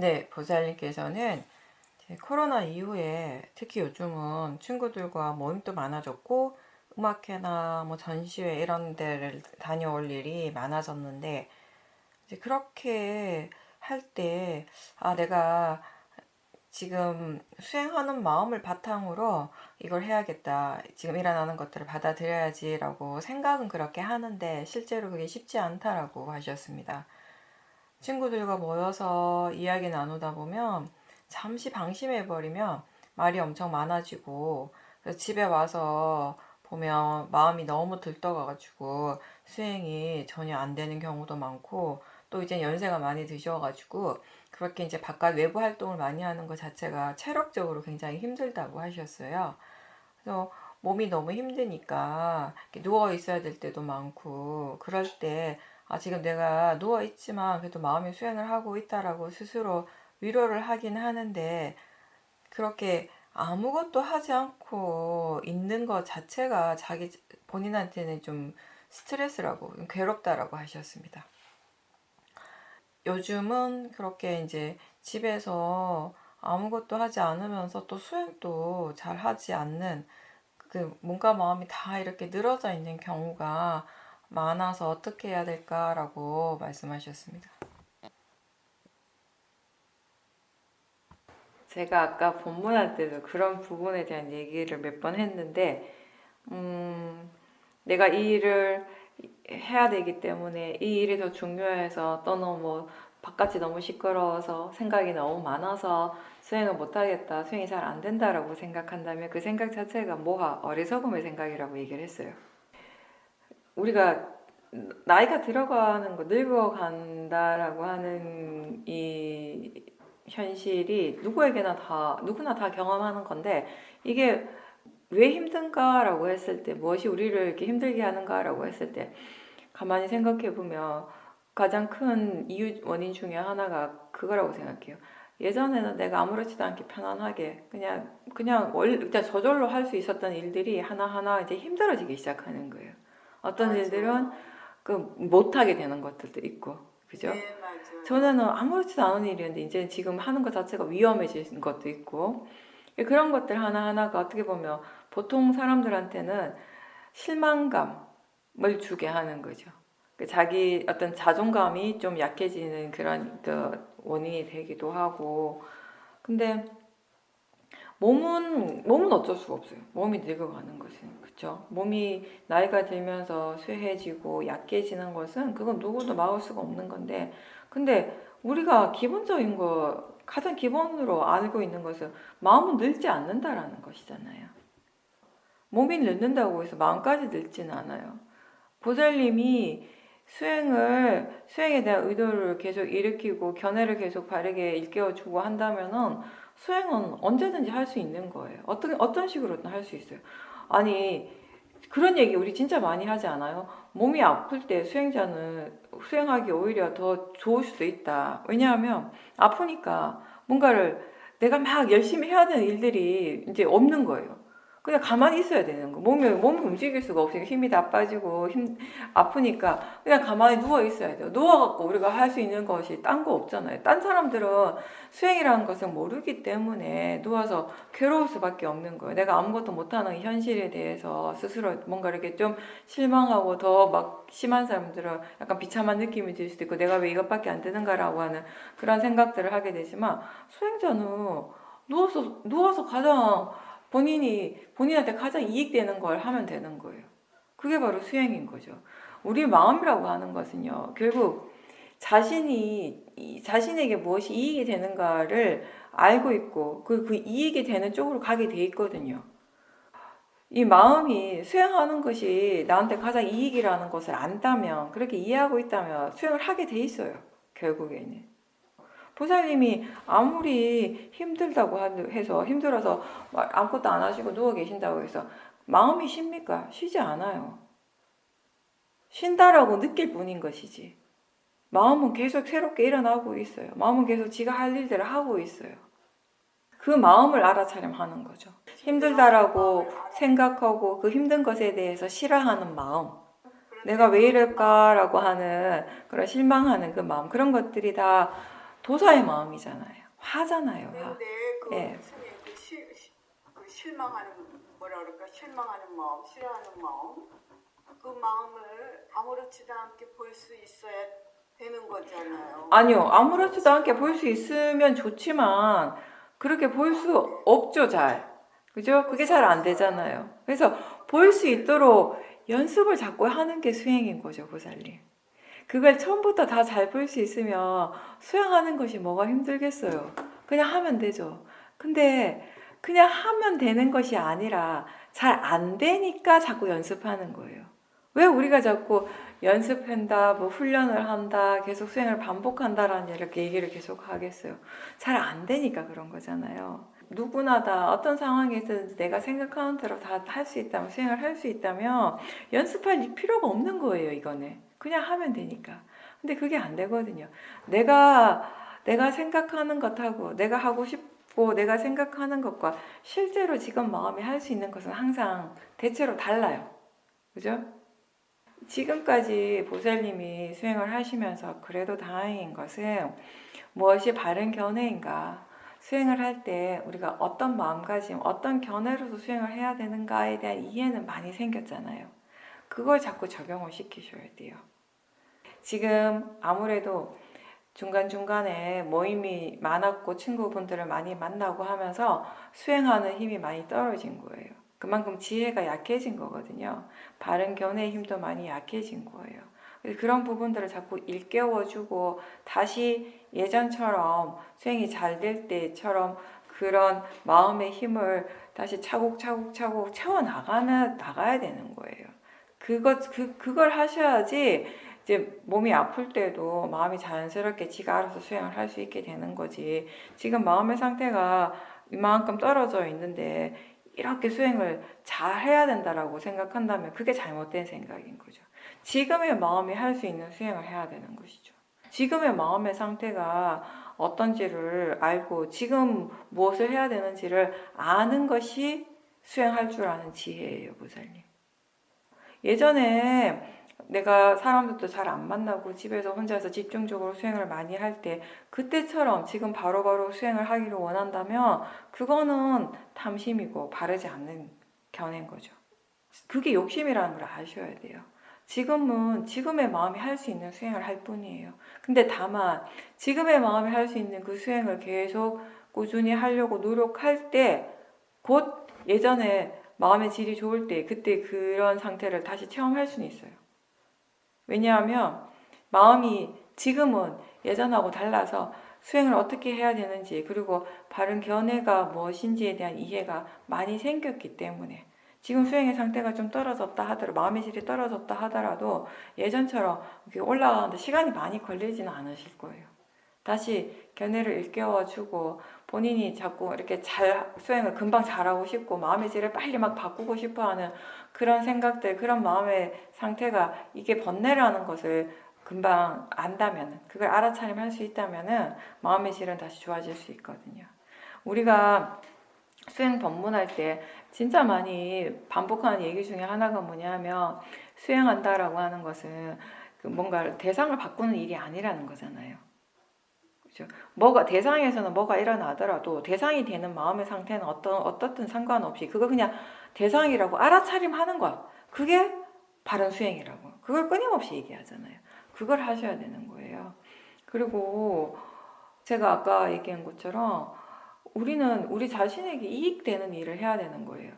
네, 보살님께서는 코로나 이후에 특히 요즘은 친구들과 모임도 많아졌고 음악회나 뭐 전시회 이런 데를 다녀올 일이 많아졌는데 이제 그렇게 할 때 내가 지금 수행하는 마음을 바탕으로 이걸 해야겠다. 지금 일어나는 것들을 받아들여야지라고 생각은 그렇게 하는데 실제로 그게 쉽지 않다라고 하셨습니다. 친구들과 모여서 이야기 나누다 보면 잠시 방심해버리면 말이 엄청 많아지고 그래서 집에 와서 보면 마음이 너무 들떠가지고 수행이 전혀 안 되는 경우도 많고 또 이제 연세가 많이 드셔가지고 그렇게 이제 바깥 외부 활동을 많이 하는 것 자체가 체력적으로 굉장히 힘들다고 하셨어요. 그래서 몸이 너무 힘드니까 누워 있어야 될 때도 많고 그럴 때 지금 내가 누워 있지만 그래도 마음의 수행을 하고 있다라고 스스로 위로를 하긴 하는데 그렇게 아무것도 하지 않고 있는 것 자체가 자기 본인한테는 좀 스트레스라고 괴롭다라고 하셨습니다. 요즘은 그렇게 이제 집에서 아무것도 하지 않으면서 또 수행도 잘 하지 않는 그 몸과 마음이 다 이렇게 늘어져 있는 경우가 많아서 어떻게 해야 될까라고 말씀하셨습니다. 제가 아까 본문할 때도 그런 부분에 대한 얘기를 몇 번 했는데, 내가 이 일을 해야 되기 때문에 이 일이 더 중요해서 또는 뭐 바깥이 너무 시끄러워서 생각이 너무 많아서 수행을 못하겠다, 수행이 잘 안 된다라고 생각한다면 그 생각 자체가 뭐가 어리석음의 생각이라고 얘기를 했어요. 우리가 나이가 들어가는 거, 늙어간다라고 하는 이 현실이 누구나 다 경험하는 건데, 이게 왜 힘든가라고 했을 때, 무엇이 우리를 이렇게 힘들게 하는가라고 했을 때, 가만히 생각해 보면 가장 큰 이유, 원인 중에 하나가 그거라고 생각해요. 예전에는 내가 아무렇지도 않게 편안하게 그냥 저절로 할 수 있었던 일들이 하나하나 이제 힘들어지기 시작하는 거예요. 어떤 일들은 그 못하게 되는 것들도 있고, 그죠? 네, 맞아요. 전에는 아무렇지도 않은 일이었는데 이제 지금 하는 것 자체가 위험해진 것도 있고, 그런 것들 하나하나가 어떻게 보면 보통 사람들한테는 실망감을 주게 하는 거죠. 자기 어떤 자존감이 좀 약해지는 그런 그 원인이 되기도 하고, 근데 몸은 어쩔 수가 없어요. 몸이 늙어가는 것은. 그쵸? 몸이 나이가 들면서 쇠해지고 약해지는 것은 그건 누구도 막을 수가 없는 건데, 근데 우리가 기본적인 거, 가장 기본으로 알고 있는 것은 마음은 늙지 않는다라는 것이잖아요. 몸이 늙는다고 해서 마음까지 늙지는 않아요. 보살님이 수행에 대한 의도를 계속 일으키고 견해를 계속 바르게 일깨워주고 한다면은 수행은 언제든지 할 수 있는 거예요. 어떤 식으로든 할 수 있어요. 아니, 그런 얘기 우리 진짜 많이 하지 않아요? 몸이 아플 때 수행자는 수행하기 오히려 더 좋을 수도 있다. 왜냐하면 아프니까 뭔가를 내가 막 열심히 해야 되는 일들이 이제 없는 거예요. 그냥 가만히 있어야 되는 거. 몸이 움직일 수가 없으니까 힘이 다 빠지고 아프니까 그냥 가만히 누워 있어야 돼요. 누워갖고 우리가 할 수 있는 것이 딴 거 없잖아요. 딴 사람들은 수행이라는 것을 모르기 때문에 누워서 괴로울 수밖에 없는 거예요. 내가 아무것도 못하는 현실에 대해서 스스로 뭔가 이렇게 좀 실망하고 더 막 심한 사람들은 약간 비참한 느낌이 들 수도 있고 내가 왜 이것밖에 안 되는가라고 하는 그런 생각들을 하게 되지만 수행자는 누워서 가장 본인한테 가장 이익되는 걸 하면 되는 거예요. 그게 바로 수행인 거죠. 우리 마음이라고 하는 것은요, 결국 자신에게 무엇이 이익이 되는가를 알고 있고, 그 이익이 되는 쪽으로 가게 돼 있거든요. 이 마음이 수행하는 것이 나한테 가장 이익이라는 것을 안다면, 그렇게 이해하고 있다면 수행을 하게 돼 있어요. 결국에는. 보살님이 아무리 힘들다고 해서 힘들어서 아무것도 안 하시고 누워 계신다고 해서 마음이 쉽니까? 쉬지 않아요. 쉰다라고 느낄 뿐인 것이지. 마음은 계속 새롭게 일어나고 있어요. 마음은 계속 지가 할 일들을 하고 있어요. 그 마음을 알아차림하는 거죠. 힘들다라고 생각하고 그 힘든 것에 대해서 싫어하는 마음. 내가 왜 이럴까라고 하는 그런 실망하는 그 마음. 그런 것들이 다 도사의 마음이잖아요. 화잖아요. 화. 근데 그 예. 스님 그 실망하는 뭐라 그럴까 실망하는 마음, 싫어하는 마음 그 마음을 아무렇지도 않게 볼 수 있어야 되는 거잖아요. 아니요. 아무렇지도 않게 볼 수 있으면 좋지만 그렇게 볼 수 없죠, 잘. 그죠? 그게 잘 안 되잖아요. 그래서 볼 수 있도록 연습을 자꾸 하는 게 수행인 거죠, 보살님. 그걸 처음부터 다 잘 볼 수 있으면 수행하는 것이 뭐가 힘들겠어요. 그냥 하면 되죠. 근데 그냥 하면 되는 것이 아니라 잘 안 되니까 자꾸 연습하는 거예요. 왜 우리가 자꾸 연습한다, 뭐 훈련을 한다, 계속 수행을 반복한다라는 이렇게 얘기를 계속 하겠어요. 잘 안 되니까 그런 거잖아요. 누구나 다 어떤 상황에서 내가 생각하는 대로 다 할 수 있다면, 수행을 할 수 있다면 연습할 필요가 없는 거예요, 이거는. 그냥 하면 되니까. 근데 그게 안 되거든요. 내가 생각하는 것하고 내가 하고 싶고 내가 생각하는 것과 실제로 지금 마음이 할 수 있는 것은 항상 대체로 달라요. 그죠? 지금까지 보살님이 수행을 하시면서 그래도 다행인 것은 무엇이 바른 견해인가, 수행을 할 때 우리가 어떤 마음가짐, 어떤 견해로서 수행을 해야 되는가에 대한 이해는 많이 생겼잖아요. 그걸 자꾸 적용을 시키셔야 돼요. 지금 아무래도 중간중간에 모임이 많았고 친구분들을 많이 만나고 하면서 수행하는 힘이 많이 떨어진 거예요. 그만큼 지혜가 약해진 거거든요. 바른 견해의 힘도 많이 약해진 거예요. 그래서 그런 부분들을 자꾸 일깨워주고 다시 예전처럼 수행이 잘 될 때처럼 그런 마음의 힘을 다시 차곡차곡 나가야 되는 거예요. 그걸 하셔야지 이제 몸이 아플 때도 마음이 자연스럽게 지가 알아서 수행을 할 수 있게 되는 거지. 지금 마음의 상태가 이만큼 떨어져 있는데 이렇게 수행을 잘 해야 된다라고 생각한다면 그게 잘못된 생각인 거죠. 지금의 마음이 할 수 있는 수행을 해야 되는 것이죠. 지금의 마음의 상태가 어떤지를 알고 지금 무엇을 해야 되는지를 아는 것이 수행할 줄 아는 지혜예요, 보살님. 예전에 내가 사람들도 잘 안 만나고 집에서 혼자서 집중적으로 수행을 많이 할 때 그때처럼 지금 바로바로 수행을 하기를 원한다면 그거는 탐심이고 바르지 않는 견해인 거죠. 그게 욕심이라는 걸 아셔야 돼요. 지금은 지금의 마음이 할 수 있는 수행을 할 뿐이에요. 근데 다만 지금의 마음이 할 수 있는 그 수행을 계속 꾸준히 하려고 노력할 때 곧 예전에 마음의 질이 좋을 때 그때 그런 상태를 다시 체험할 수는 있어요. 왜냐하면 마음이 지금은 예전하고 달라서 수행을 어떻게 해야 되는지 그리고 바른 견해가 무엇인지에 대한 이해가 많이 생겼기 때문에 지금 수행의 상태가 좀 떨어졌다 하더라도 마음의 질이 떨어졌다 하더라도 예전처럼 올라가는데 시간이 많이 걸리지는 않으실 거예요. 다시 견해를 일깨워주고 본인이 자꾸 이렇게 잘 수행을 금방 잘하고 싶고 마음의 질을 빨리 막 바꾸고 싶어하는 그런 생각들, 그런 마음의 상태가 이게 번뇌라는 것을 금방 안다면, 그걸 알아차림할 수 있다면은 마음의 질은 다시 좋아질 수 있거든요. 우리가 수행 법문할 때 진짜 많이 반복하는 얘기 중에 하나가 뭐냐면 수행한다라고 하는 것은 뭔가 대상을 바꾸는 일이 아니라는 거잖아요. 그죠? 뭐가 대상에서는 뭐가 일어나더라도 대상이 되는 마음의 상태는 어떻든 상관없이 그거 그냥 대상이라고 알아차림하는 거야. 그게 바른 수행이라고. 그걸 끊임없이 얘기하잖아요. 그걸 하셔야 되는 거예요. 그리고 제가 아까 얘기한 것처럼 우리는 우리 자신에게 이익되는 일을 해야 되는 거예요.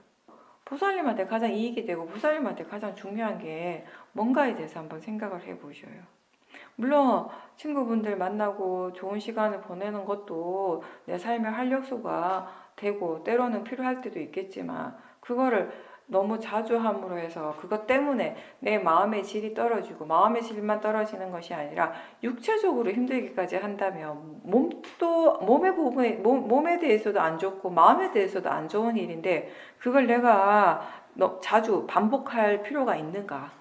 보살님한테 가장 이익이 되고 보살님한테 가장 중요한 게 뭔가에 대해서 한번 생각을 해보셔요. 물론 친구분들 만나고 좋은 시간을 보내는 것도 내 삶의 활력소가 되고 때로는 필요할 때도 있겠지만 그거를 너무 자주 함으로 해서 그것 때문에 내 마음의 질이 떨어지고 마음의 질만 떨어지는 것이 아니라 육체적으로 힘들기까지 한다면 몸에 대해서도 안 좋고 마음에 대해서도 안 좋은 일인데 그걸 내가 자주 반복할 필요가 있는가?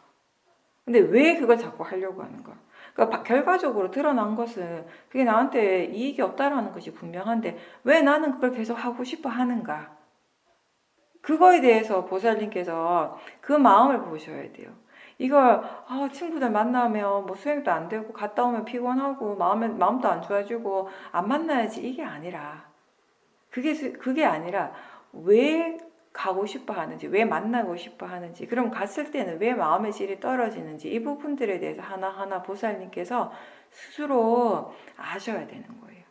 근데 왜 그걸 자꾸 하려고 하는가? 그러니까 결과적으로 드러난 것은 그게 나한테 이익이 없다라는 것이 분명한데 왜 나는 그걸 계속 하고 싶어 하는가? 그거에 대해서 보살님께서 그 마음을 보셔야 돼요. 이걸 친구들 만나면 뭐 수행도 안 되고 갔다 오면 피곤하고 마음도 안 좋아지고 안 만나야지 이게 아니라 그게 아니라 왜 가고 싶어 하는지, 왜 만나고 싶어 하는지, 그럼 갔을 때는 왜 마음의 질이 떨어지는지 이 부분들에 대해서 하나하나 보살님께서 스스로 아셔야 되는 거예요.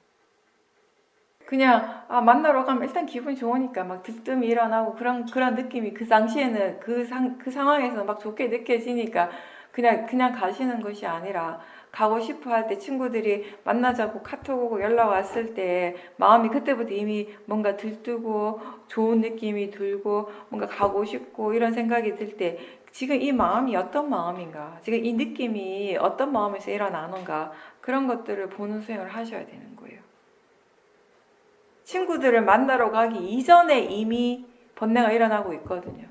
그냥 만나러 가면 일단 기분이 좋으니까 막 들뜸이 일어나고 그런 느낌이 그 당시에는 그 상황에서 막 좋게 느껴지니까 그냥 가시는 것이 아니라 가고 싶어 할 때 친구들이 만나자고 카톡 오고 연락 왔을 때 마음이 그때부터 이미 뭔가 들뜨고 좋은 느낌이 들고 뭔가 가고 싶고 이런 생각이 들 때 지금 이 마음이 어떤 마음인가, 지금 이 느낌이 어떤 마음에서 일어나는가, 그런 것들을 보는 수행을 하셔야 되는 거예요. 친구들을 만나러 가기 이전에 이미 번뇌가 일어나고 있거든요.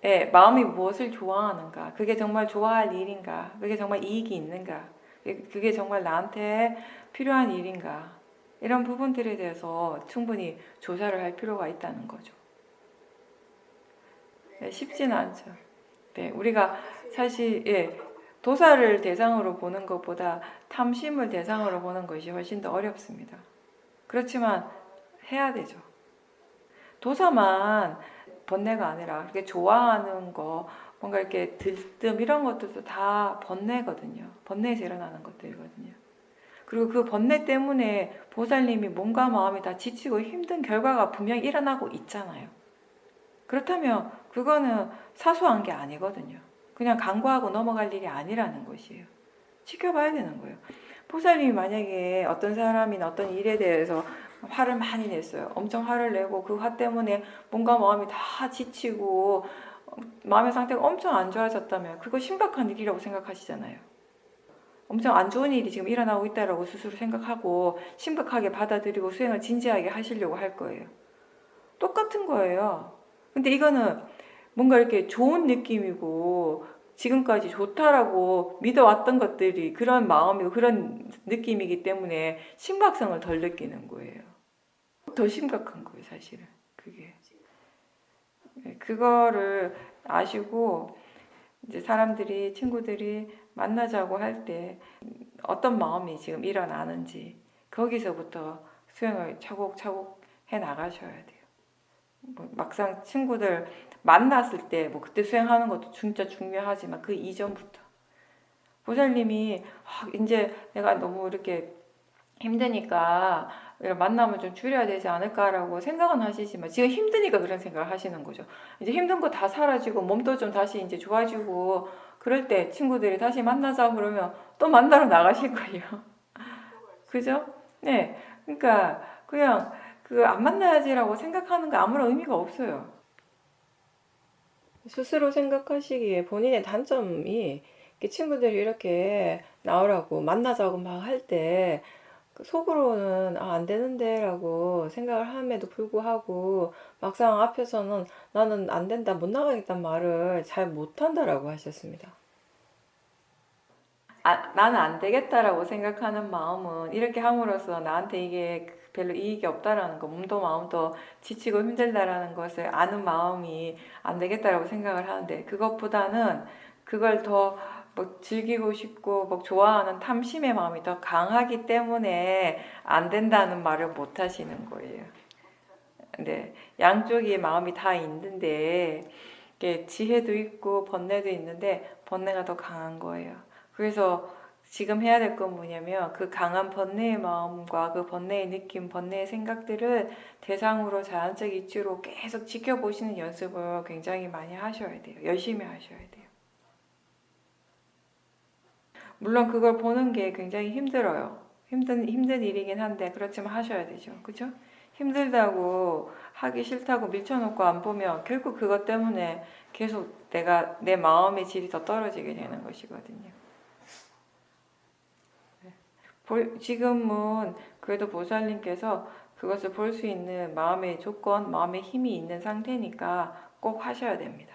예, 마음이 무엇을 좋아하는가, 그게 정말 좋아할 일인가, 그게 정말 이익이 있는가, 그게 정말 나한테 필요한 일인가, 이런 부분들에 대해서 충분히 조사를 할 필요가 있다는 거죠. 네, 쉽지는 않죠. 네, 우리가 사실 도사를 대상으로 보는 것보다 탐심을 대상으로 보는 것이 훨씬 더 어렵습니다. 그렇지만 해야 되죠. 도사만 번뇌가 아니라 그렇게 좋아하는 거, 뭔가 이렇게 들뜸 이런 것들도 다 번뇌거든요. 번뇌에서 일어나는 것들이거든요. 그리고 그 번뇌 때문에 보살님이 몸과 마음이 다 지치고 힘든 결과가 분명히 일어나고 있잖아요. 그렇다면 그거는 사소한 게 아니거든요. 그냥 간과하고 넘어갈 일이 아니라는 것이에요. 지켜봐야 되는 거예요. 보살님이 만약에 어떤 사람이나 어떤 일에 대해서 화를 많이 냈어요. 엄청 화를 내고 그 화 때문에 몸과 마음이 다 지치고 마음의 상태가 엄청 안 좋아졌다면 그거 심각한 일이라고 생각하시잖아요. 엄청 안 좋은 일이 지금 일어나고 있다라고 스스로 생각하고 심각하게 받아들이고 수행을 진지하게 하시려고 할 거예요. 똑같은 거예요. 근데 이거는 뭔가 이렇게 좋은 느낌이고 지금까지 좋다라고 믿어왔던 것들이 그런 마음이고 그런 느낌이기 때문에 심각성을 덜 느끼는 거예요. 더 심각한 거예요, 사실은. 그게. 그거를 아시고 이제 사람들이, 친구들이 만나자고 할 때 어떤 마음이 지금 일어나는지 거기서부터 수행을 차곡차곡 해 나가셔야 돼요. 뭐 막상 친구들 만났을 때 뭐 그때 수행하는 것도 진짜 중요하지만 그 이전부터 보살님이 이제 내가 너무 이렇게 힘드니까 이런 만남을 좀 줄여야 되지 않을까라고 생각은 하시지만 지금 힘드니까 그런 생각을 하시는 거죠. 이제 힘든 거 다 사라지고 몸도 좀 다시 이제 좋아지고 그럴 때 친구들이 다시 만나자 그러면 또 만나러 나가실 거예요. 그죠? 네. 그러니까 그냥 그 안 만나야지라고 생각하는 거 아무런 의미가 없어요. 스스로 생각하시기에 본인의 단점이 친구들이 이렇게 나오라고 만나자고 막 할 때 속으로는 안 되는데 라고 생각을 함에도 불구하고 막상 앞에서는 나는 안 된다, 못 나가겠다는 말을 잘 못한다라고 하셨습니다. 나는 안 되겠다라고 생각하는 마음은 이렇게 함으로써 나한테 이게 별로 이익이 없다라는 거, 몸도 마음도 지치고 힘들다라는 것을 아는 마음이 안 되겠다라고 생각을 하는데 그것보다는 그걸 더 뭐 즐기고 싶고 뭐 좋아하는 탐심의 마음이 더 강하기 때문에 안 된다는 말을 못 하시는 거예요. 네, 양쪽이 마음이 다 있는데 이게 지혜도 있고 번뇌도 있는데 번뇌가 더 강한 거예요. 그래서 지금 해야 될 건 뭐냐면 그 강한 번뇌의 마음과 그 번뇌의 느낌, 번뇌의 생각들을 대상으로 자연적 이치로 계속 지켜보시는 연습을 굉장히 많이 하셔야 돼요. 열심히 하셔야 돼요. 물론 그걸 보는 게 굉장히 힘들어요. 힘든 일이긴 한데 그렇지만 하셔야 되죠. 그죠? 힘들다고 하기 싫다고 밀쳐놓고 안 보면 결국 그것 때문에 계속 내 마음의 질이 더 떨어지게 되는 것이거든요. 지금은 그래도 보살님께서 그것을 볼 수 있는 마음의 조건, 마음의 힘이 있는 상태니까 꼭 하셔야 됩니다.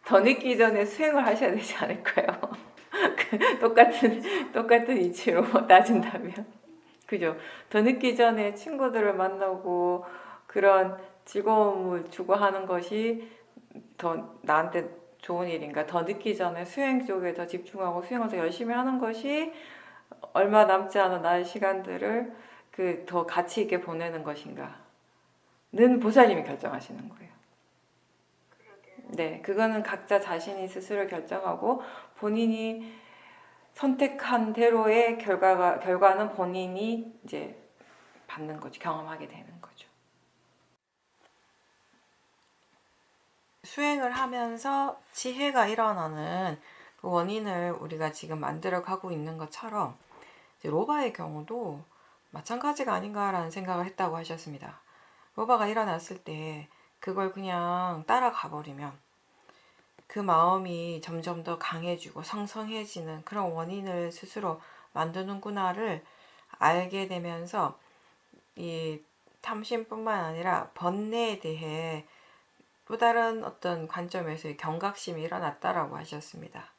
더 늦기 전에 수행을 하셔야 되지 않을까요? 똑같은 이치로 따진다면. 그죠? 더 늦기 전에 친구들을 만나고 그런 즐거움을 주고 하는 것이 더 나한테 좋은 일인가, 더 늦기 전에 수행 쪽에 더 집중하고 수행을 더 열심히 하는 것이 얼마 남지 않은 나의 시간들을 그 더 가치 있게 보내는 것인가는 보살님이 결정하시는 거예요. 그러게. 네, 그거는 각자 자신이 스스로 결정하고 본인이 선택한 대로의 결과는 본인이 이제 받는 거죠. 경험하게 되는 거죠. 수행을 하면서 지혜가 일어나는 그 원인을 우리가 지금 만들어 가고 있는 것처럼 이제 로바의 경우도 마찬가지가 아닌가라는 생각을 했다고 하셨습니다. 로바가 일어났을 때 그걸 그냥 따라가 버리면 그 마음이 점점 더 강해지고 성성해지는 그런 원인을 스스로 만드는구나를 알게 되면서 이 탐심뿐만 아니라 번뇌에 대해 또 다른 어떤 관점에서의 경각심이 일어났다라고 하셨습니다.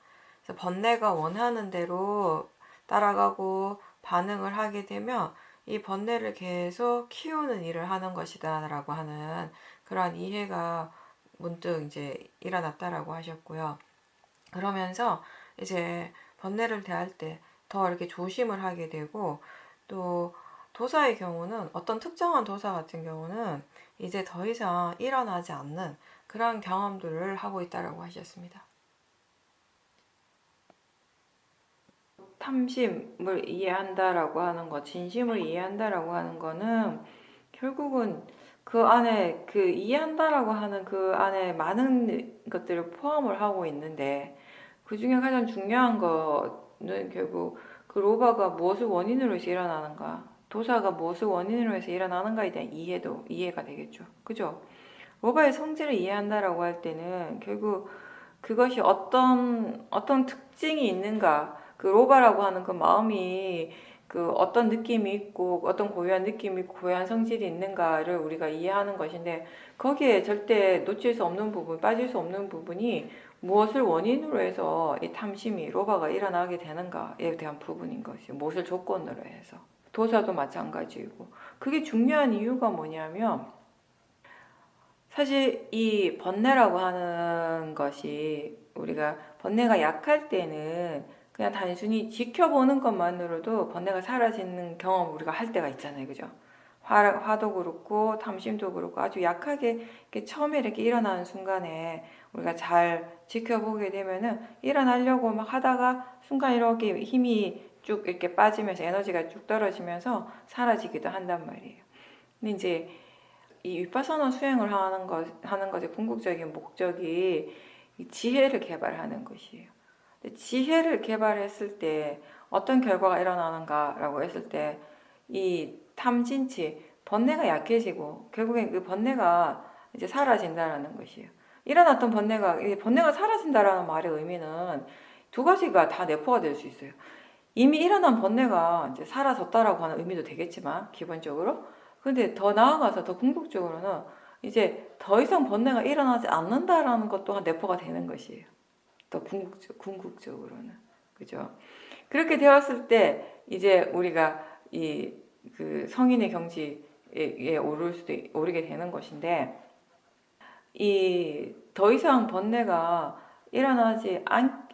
그래서 번뇌가 원하는 대로 따라가고 반응을 하게 되면 이 번뇌를 계속 키우는 일을 하는 것이다라고 하는 그러한 이해가 문득 이제 일어났다라고 하셨고요. 그러면서 이제 번뇌를 대할 때 더 이렇게 조심을 하게 되고 또 도사의 경우는 어떤 특정한 도사 같은 경우는 이제 더 이상 일어나지 않는 그런 경험들을 하고 있다라고 하셨습니다. 탐심을 이해한다라고 하는 것, 진심을 이해한다라고 하는 거는 결국은 그 안에 그 이해한다라고 하는 그 안에 많은 것들을 포함을 하고 있는데 그 중에 가장 중요한 거는 결국 그 로바가 무엇을 원인으로 해서 일어나는가, 도사가 무엇을 원인으로 해서 일어나는가에 대한 이해가 되겠죠. 그죠? 로바의 성질을 이해한다라고 할 때는 결국 그것이 어떤 특징이 있는가, 그 로바라고 하는 그 마음이 그 어떤 느낌이 있고 어떤 고유한 느낌이 있고 고유한 성질이 있는가를 우리가 이해하는 것인데 거기에 절대 놓칠 수 없는 부분, 빠질 수 없는 부분이 무엇을 원인으로 해서 이 탐심이 로바가 일어나게 되는가에 대한 부분인 것이요. 무엇을 조건으로 해서. 도사도 마찬가지이고. 그게 중요한 이유가 뭐냐면 사실 이 번뇌라고 하는 것이 우리가 번뇌가 약할 때는 그냥 단순히 지켜보는 것만으로도 번뇌가 사라지는 경험 우리가 할 때가 있잖아요. 그죠? 화도 그렇고 탐심도 그렇고 아주 약하게 이렇게 처음에 이렇게 일어나는 순간에 우리가 잘 지켜보게 되면은 일어나려고 막 하다가 순간 이렇게 힘이 쭉 이렇게 빠지면서 에너지가 쭉 떨어지면서 사라지기도 한단 말이에요. 근데 이제 이 위파사나 수행을 하는 것의 궁극적인 목적이 지혜를 개발하는 것이에요. 지혜를 개발했을 때 어떤 결과가 일어나는가라고 했을 때 이 탐진치, 번뇌가 약해지고 결국엔 그 번뇌가 이제 사라진다라는 것이에요. 일어났던 번뇌가 사라진다라는 말의 의미는 두 가지가 다 내포가 될 수 있어요. 이미 일어난 번뇌가 이제 사라졌다라고 하는 의미도 되겠지만 기본적으로 근데 더 나아가서 더 궁극적으로는 이제 더 이상 번뇌가 일어나지 않는다라는 것 또한 내포가 되는 것이에요. 더 궁극적으로는. 그죠? 그렇게 되었을 때 이제 우리가 이 그 성인의 경지에 오르게 되는 것인데 이 더 이상 번뇌가 일어나지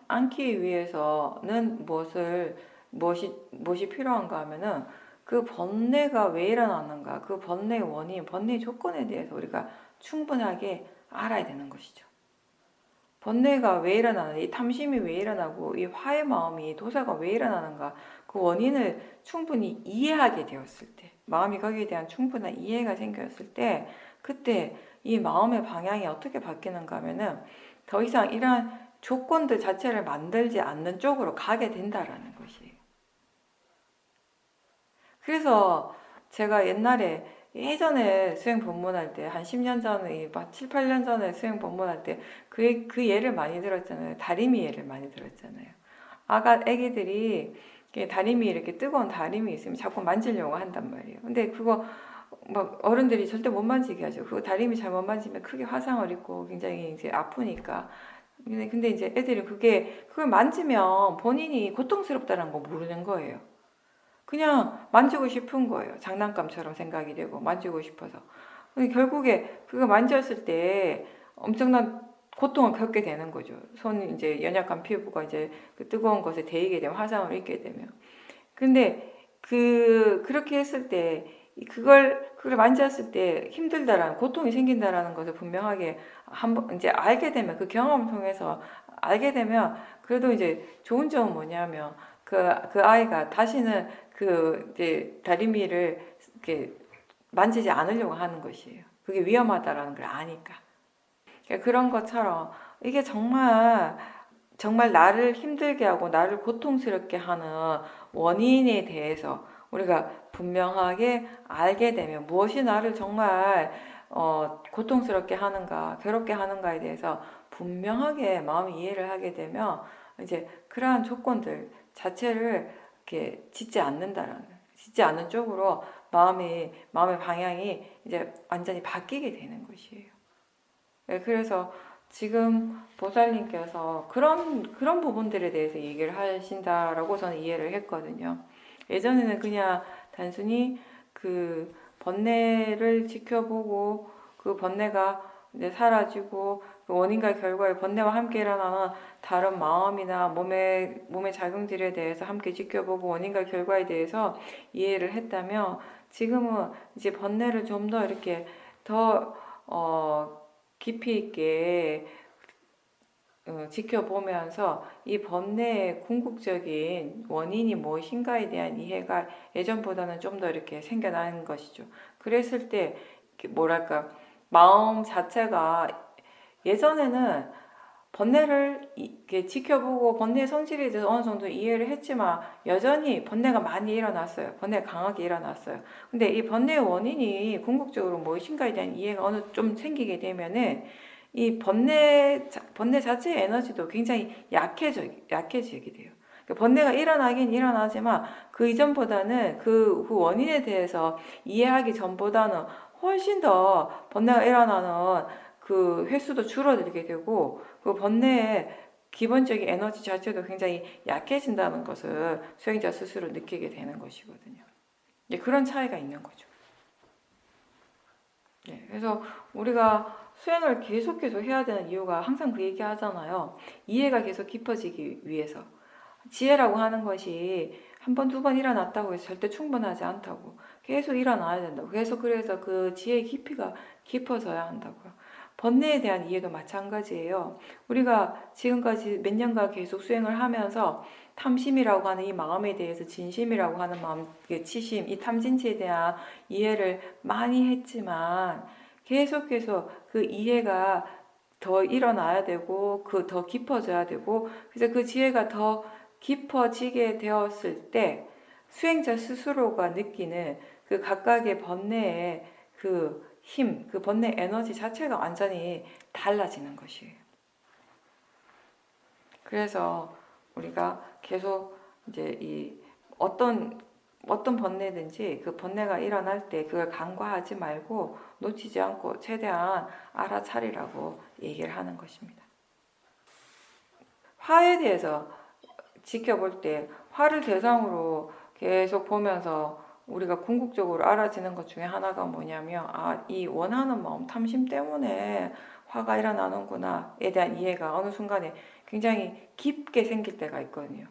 않기 위해서는 무엇이 필요한가 하면은 그 번뇌가 왜 일어나는가, 그 번뇌의 원인, 번뇌의 조건에 대해서 우리가 충분하게 알아야 되는 것이죠. 번뇌가 왜 일어나는가, 이 탐심이 왜 일어나고, 이 화의 마음이, 도사가 왜 일어나는가, 그 원인을 충분히 이해하게 되었을 때, 마음이 거기에 대한 충분한 이해가 생겼을 때, 그때 이 마음의 방향이 어떻게 바뀌는가 하면은 더 이상 이러한 조건들 자체를 만들지 않는 쪽으로 가게 된다라는 것이에요. 그래서 제가 예전에 수행 법문할 때, 한 10년 전에, 7, 8년 전에 수행 법문할 때, 그 예를 많이 들었잖아요. 다리미 예를 많이 들었잖아요. 애기들이, 다리미, 이렇게 뜨거운 다리미 있으면 자꾸 만지려고 한단 말이에요. 근데 그거, 막, 어른들이 절대 못 만지게 하죠. 그거 다리미 잘못 만지면 크게 화상을 입고 굉장히 이제 아프니까. 근데 이제 애들이 그걸 만지면 본인이 고통스럽다는 거 모르는 거예요. 그냥 만지고 싶은 거예요. 장난감처럼 생각이 되고 만지고 싶어서. 근데 결국에 그거 만졌을 때 엄청난 고통을 겪게 되는 거죠. 손이 이제 연약한 피부가 이제 그 뜨거운 것에 데이게 되면 화상을 입게 되면. 근데 그렇게 했을 때 그걸 만졌을 때 힘들다라는 고통이 생긴다라는 것을 분명하게 한번 이제 알게 되면 그 경험을 통해서 알게 되면 그래도 이제 좋은 점은 뭐냐면 그 아이가 다시는 그 이제 다리미를 이렇게 만지지 않으려고 하는 것이에요. 그게 위험하다라는 걸 아니까. 그러니까 그런 것처럼 이게 정말 나를 힘들게 하고 나를 고통스럽게 하는 원인에 대해서 우리가 분명하게 알게 되면 무엇이 나를 정말 고통스럽게 하는가, 괴롭게 하는가에 대해서 분명하게 마음이 이해를 하게 되면 이제 그러한 조건들 자체를 이렇게 짓지 않는 쪽으로 마음의 방향이 이제 완전히 바뀌게 되는 것이에요. 네, 그래서 지금 보살님께서 그런 부분들에 대해서 얘기를 하신다라고 저는 이해를 했거든요. 예전에는 그냥 단순히 그 번뇌를 지켜보고 그 번뇌가 이제 사라지고 그 원인과 결과의 번뇌와 함께 일어나는 다른 마음이나 몸의 작용들에 대해서 함께 지켜보고 원인과 결과에 대해서 이해를 했다면 지금은 이제 번뇌를 좀 더 이렇게 더 깊이 있게 지켜보면서 이 번뇌의 궁극적인 원인이 무엇인가에 대한 이해가 예전보다는 좀 더 이렇게 생겨나는 것이죠. 그랬을 때 뭐랄까 마음 자체가 예전에는 번뇌를 이렇게 지켜보고 번뇌의 성질에 대해서 어느 정도 이해를 했지만 여전히 번뇌가 많이 일어났어요. 번뇌가 강하게 일어났어요. 근데 이 번뇌의 원인이 궁극적으로 무엇인가에 대한 이해가 어느 좀 생기게 되면은 이 번뇌 자체의 에너지도 굉장히 약해지게 돼요. 그러니까 번뇌가 일어나긴 일어나지만 그 이전보다는 그 원인에 대해서 이해하기 전보다는 훨씬 더 번뇌가 일어나는 그 횟수도 줄어들게 되고 그 번뇌의 기본적인 에너지 자체도 굉장히 약해진다는 것을 수행자 스스로 느끼게 되는 것이거든요. 그런 차이가 있는 거죠. 그래서 우리가 수행을 계속 해야 되는 이유가 항상 그 얘기 하잖아요. 이해가 계속 깊어지기 위해서. 지혜라고 하는 것이 한 번, 두 번 일어났다고 해서 절대 충분하지 않다고. 계속 일어나야 된다고. 그래서 그 지혜의 깊이가 깊어져야 한다고요. 번뇌에 대한 이해도 마찬가지예요. 우리가 지금까지 몇 년간 계속 수행을 하면서 탐심이라고 하는 이 마음에 대해서 진심이라고 하는 마음, 치심, 이 탐진치에 대한 이해를 많이 했지만 계속해서 그 이해가 더 일어나야 되고 더 깊어져야 되고 그래서 그 지혜가 더 깊어지게 되었을 때 수행자 스스로가 느끼는 그 각각의 번뇌의 그 힘, 그 번뇌 에너지 자체가 완전히 달라지는 것이에요. 그래서 우리가 계속 이제 이 어떤 번뇌든지 그 번뇌가 일어날 때 그걸 간과하지 말고 놓치지 않고 최대한 알아차리라고 얘기를 하는 것입니다. 화에 대해서 지켜볼 때 화를 대상으로 계속 보면서 우리가 궁극적으로 알아지는 것 중에 하나가 뭐냐면 이 원하는 마음, 탐심 때문에 화가 일어나는구나에 대한 이해가 어느 순간에 굉장히 깊게 생길 때가 있거든요.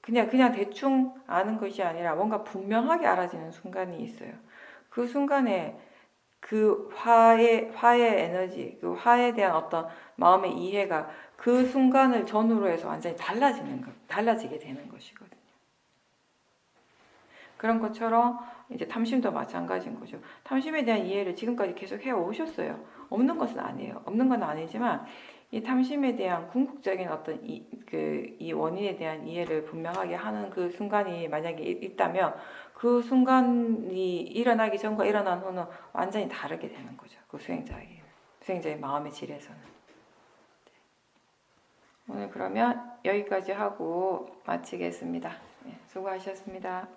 그냥 대충 아는 것이 아니라 뭔가 분명하게 알아지는 순간이 있어요. 그 순간에 그 화의 에너지, 그 화에 대한 어떤 마음의 이해가 그 순간을 전후로 해서 완전히 달라지게 되는 것이거든요. 그런 것처럼 이제 탐심도 마찬가지인 거죠. 탐심에 대한 이해를 지금까지 계속 해 오셨어요. 없는 것은 아니에요. 없는 건 아니지만 이 탐심에 대한 궁극적인 어떤 이 원인에 대한 이해를 분명하게 하는 그 순간이 만약에 있다면 그 순간이 일어나기 전과 일어난 후는 완전히 다르게 되는 거죠. 그 수행자의 마음의 질에서는. 오늘 그러면 여기까지 하고 마치겠습니다. 수고하셨습니다.